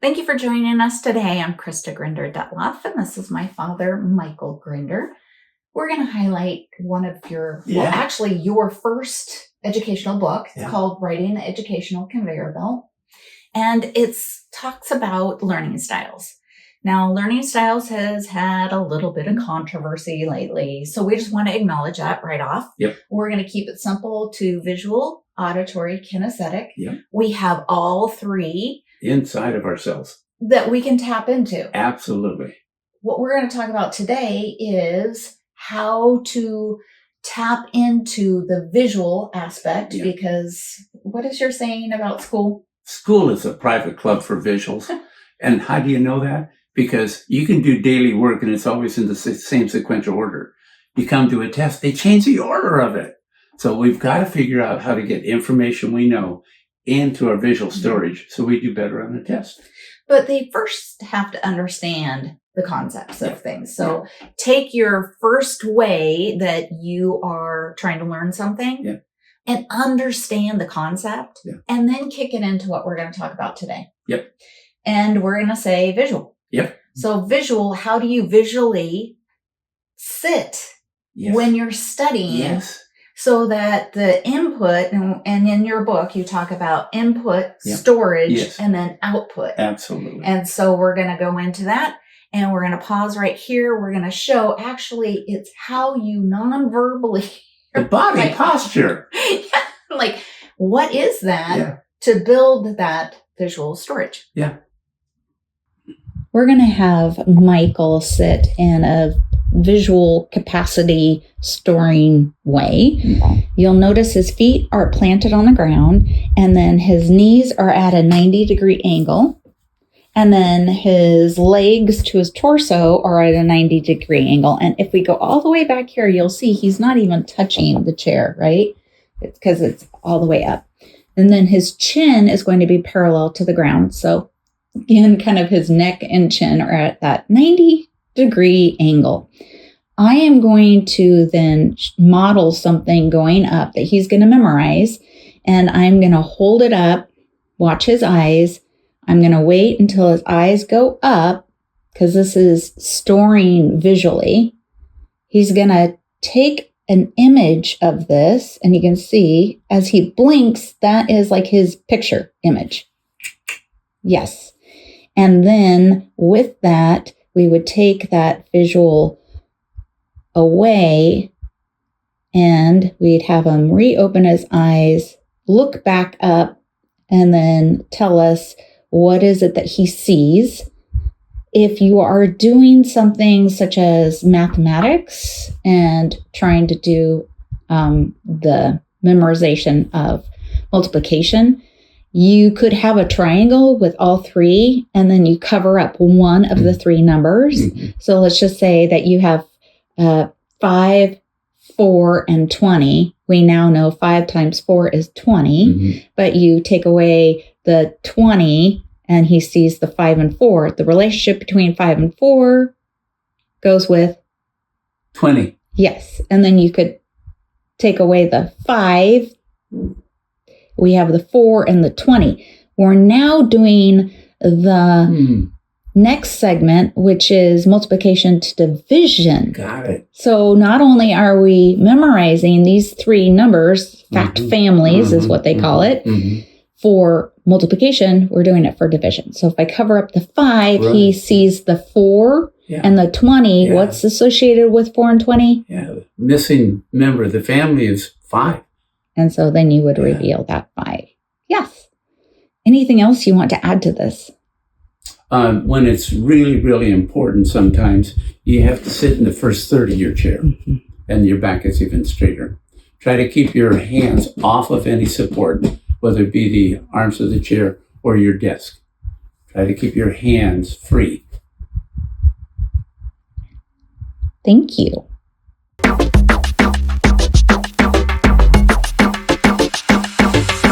Thank you for joining us today. I'm Krista GrinderLens, and this is my father, Michael Grinder. We're going to highlight one of your, your first educational book. It's called Writing the Educational Conveyor Belt, and it talks about learning styles. Now, learning styles has had a little bit of controversy lately, so we just want to acknowledge that right off. We're going to keep it simple to visual, auditory, kinesthetic. We have all three inside of ourselves that we can tap into. Absolutely. What we're going to talk about today is how to tap into the visual aspect, because what is your saying about school? School is a private club for visuals. And how do you know that? Because you can do daily work and it's always in the same sequential order. You come to a test, they change the order of it. So we've got to figure out how to get information we know into our visual storage so we do better on the test. But they first have to understand the concepts of things. So take your first way that you are trying to learn something and understand the concept and then kick it into what we're going to talk about today. And we're going to say visual. So visual, how do you visually sit when you're studying? So that the input, and in your book, you talk about input, storage, and then output. Absolutely. And so we're going to go into that, and we're going to pause right here. We're going to show, actually, it's how you non-verbally. The body posture. Like, what is that to build that visual storage? We're going to have Michael sit in a visual capacity storing way. You'll notice his feet are planted on the ground, and then his knees are at a 90-degree angle, and then his legs to his torso are at a 90-degree angle. And if we go all the way back here, you'll see he's not even touching the chair, right? It's because it's all the way up. And then his chin is going to be parallel to the ground. So again, kind of his neck and chin are at that 90-degree angle. I am going to then model something going up that he's going to memorize, and I'm going to hold it up, watch his eyes. I'm going to wait until his eyes go up, because this is storing visually. He's going to take an image of this, and you can see as he blinks, that is like his picture image. Yes. And then with that, we would take that visual away, and we'd have him reopen his eyes, look back up, and then tell us what is it that he sees. If you are doing something such as mathematics and trying to do the memorization of multiplication, you could have a triangle with all three, and then you cover up one of the three numbers. So let's just say that you have 5, 4, and 20. We now know 5 times 4 is 20, but you take away the 20 and he sees the 5 and 4. The relationship between 5 and 4 goes with 20. Yes. And then you could take away the 5. We have the 4 and the 20. We're now doing the next segment, which is multiplication to division. Got it. So not only are we memorizing these three numbers, fact families is what they call it, for multiplication, we're doing it for division. So if I cover up the 5, he sees the 4 and the 20. What's associated with 4 and 20? Missing member of the family is 5. And so then you would reveal that 5. Yes. Anything else you want to add to this? When it's really, really important, sometimes you have to sit in the first third of your chair and your back is even straighter. Try to keep your hands off of any support, whether it be the arms of the chair or your desk. Try to keep your hands free. Thank you.